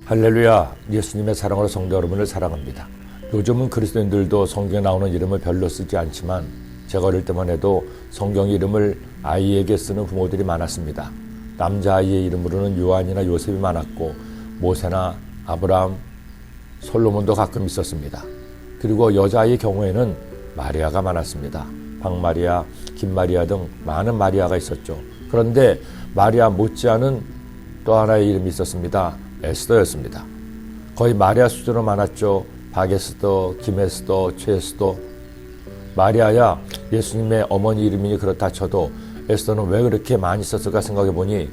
할렐루야, 예수님의 사랑으로 성도 여러분을 사랑합니다. 요즘은 그리스도인들도 성경에 나오는 이름을 별로 쓰지 않지만 제가 어릴 때만 해도 성경 이름을 아이에게 쓰는 부모들이 많았습니다. 남자아이의 이름으로는 요한이나 요셉이 많았고 모세나 아브라함, 솔로몬도 가끔 있었습니다. 그리고 여자아이의 경우에는 마리아가 많았습니다. 박마리아, 김마리아 등 많은 마리아가 있었죠. 그런데 마리아 못지않은 또 하나의 이름이 있었습니다. 에스더였습니다. 거의 마리아 수준으로 많았죠. 박에스더, 김에스더, 최에스더. 마리아야 예수님의 어머니 이름이니 그렇다 쳐도 에스더는 왜 그렇게 많이 썼을까 생각해 보니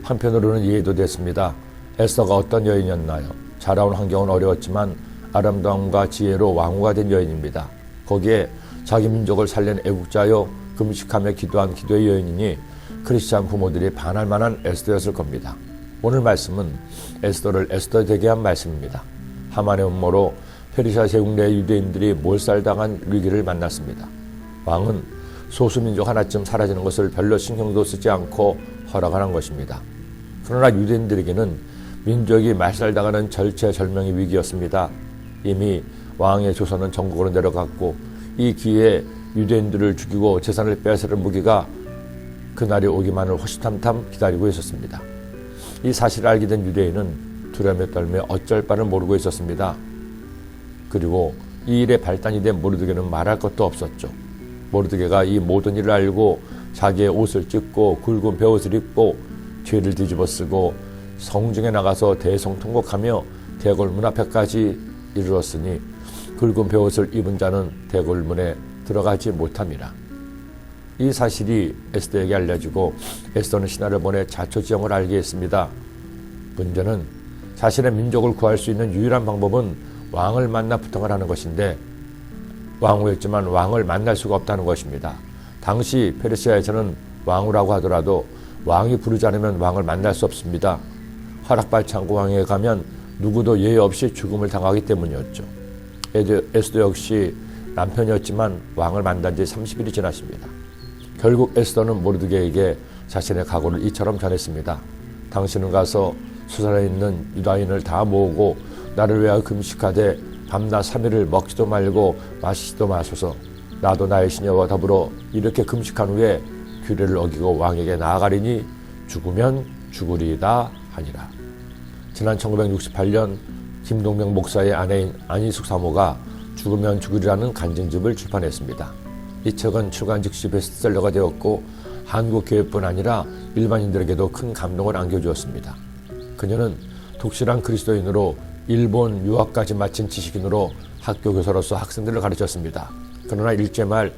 한편으로는 이해도 됐습니다. 에스더가 어떤 여인이었나요? 자라온 환경은 어려웠지만 아름다움과 지혜로 왕후가 된 여인입니다. 거기에 자기 민족을 살린 애국자요 금식하며 기도한 기도의 여인이니 크리스찬 부모들이 반할 만한 에스더였을 겁니다. 오늘 말씀은 에스더를 에스더 되게 한 말씀입니다. 하만의 음모로 페르시아 제국 내 유대인들이 몰살당한 위기를 만났습니다. 왕은 소수민족 하나쯤 사라지는 것을 별로 신경도 쓰지 않고 허락하는 것입니다. 그러나 유대인들에게는 민족이 말살당하는 절체절명의 위기였습니다. 이미 왕의 조선은 전국으로 내려갔고 이 기회에 유대인들을 죽이고 재산을 빼앗을 무기가 그날이 오기만을 호시탐탐 기다리고 있었습니다. 이 사실을 알게 된 유대인은 두려움에 떨며 어쩔 바를 모르고 있었습니다. 그리고 이 일에 발단이 된 모르드게는 말할 것도 없었죠. 모르드게가 이 모든 일을 알고 자기의 옷을 찢고 굵은 베옷을 입고 죄를 뒤집어 쓰고 성중에 나가서 대성통곡하며 대궐문 앞에까지 이르렀으니 굵은 베옷을 입은 자는 대궐문에 들어가지 못함이라. 이 사실이 에스더에게 알려지고 에스더는 신하를 보내 자초지종을 알게 했습니다. 문제는 자신의 민족을 구할 수 있는 유일한 방법은 왕을 만나 부탁을 하는 것인데 왕후였지만 왕을 만날 수가 없다는 것입니다. 당시 페르시아에서는 왕후라고 하더라도 왕이 부르지 않으면 왕을 만날 수 없습니다. 허락받지 않고 왕에게 가면 누구도 예의 없이 죽음을 당하기 때문이었죠. 에스더 역시 남편이었지만 왕을 만난 지 30일이 지났습니다. 결국 에스더는 모르드게에게 자신의 각오를 이처럼 전했습니다. 당신은 가서 수산에 있는 유다인을 다 모으고 나를 위하여 금식하되 밤낮 3일을 먹지도 말고 마시지도 마소서. 나도 나의 시녀와 더불어 이렇게 금식한 후에 규례를 어기고 왕에게 나아가리니 죽으면 죽으리이다 하니라. 지난 1968년 김동명 목사의 아내인 안희숙 사모가 죽으면 죽으리라는 간증집을 출판했습니다. 이 책은 출간 즉시 베스트셀러가 되었고 한국 교회뿐 아니라 일반인들에게도 큰 감동을 안겨주었습니다. 그녀는 독실한 그리스도인으로 일본 유학까지 마친 지식인으로 학교 교사로서 학생들을 가르쳤습니다. 그러나 일제 말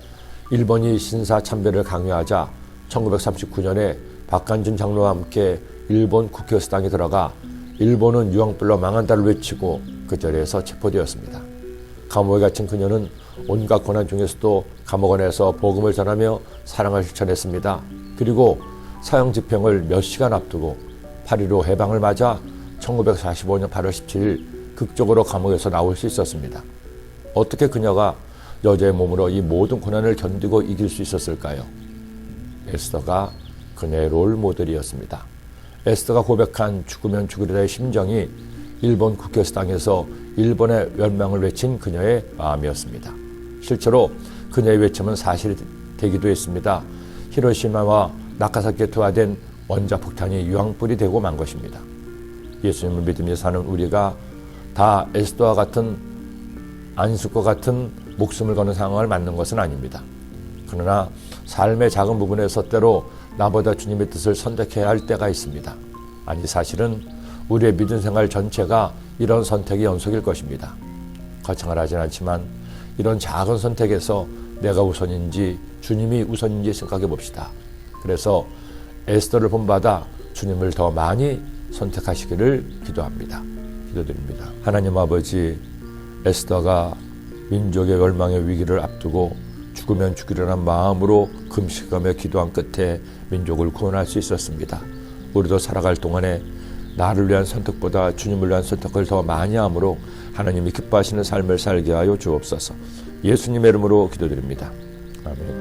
일본이 신사 참배를 강요하자 1939년에 박간준 장로와 함께 일본 국회의사당에 들어가 일본은 유황불로 망한다를 외치고 그 자리에서 체포되었습니다. 감옥에 갇힌 그녀는 온갖 고난 중에서도 감옥 안에서 복음을 전하며 사랑을 실천했습니다. 그리고 사형 집행을 몇 시간 앞두고 8.15 해방을 맞아 1945년 8월 17일 극적으로 감옥에서 나올 수 있었습니다. 어떻게 그녀가 여자의 몸으로 이 모든 고난을 견디고 이길 수 있었을까요? 에스더가 그녀의 롤 모델이었습니다. 에스더가 고백한 죽으면 죽으리라의 심정이 일본 국회의사당에서 일본의 멸망을 외친 그녀의 마음이었습니다. 실제로 그녀의 외침은 사실이 되기도 했습니다. 히로시마와 나가사키에 투하된 원자폭탄이 유황불이 되고 만 것입니다. 예수님을 믿으며 사는 우리가 다 에스더와 같은 안식과 같은 목숨을 거는 상황을 맞는 것은 아닙니다. 그러나 삶의 작은 부분에서 때로 나보다 주님의 뜻을 선택해야 할 때가 있습니다. 아니 사실은 우리의 믿음 생활 전체가 이런 선택의 연속일 것입니다. 거창을 하진 않지만 이런 작은 선택에서 내가 우선인지 주님이 우선인지 생각해 봅시다. 그래서 에스더를 본받아 주님을 더 많이 선택하시기를 기도합니다. 기도드립니다. 하나님 아버지, 에스더가 민족의 멸망의 위기를 앞두고 죽으면 죽이려는 마음으로 금식하며 기도한 끝에 민족을 구원할 수 있었습니다. 우리도 살아갈 동안에 나를 위한 선택보다 주님을 위한 선택을 더 많이 함으로 하나님이 기뻐하시는 삶을 살게 하여 주옵소서. 예수님의 이름으로 기도드립니다. 아멘.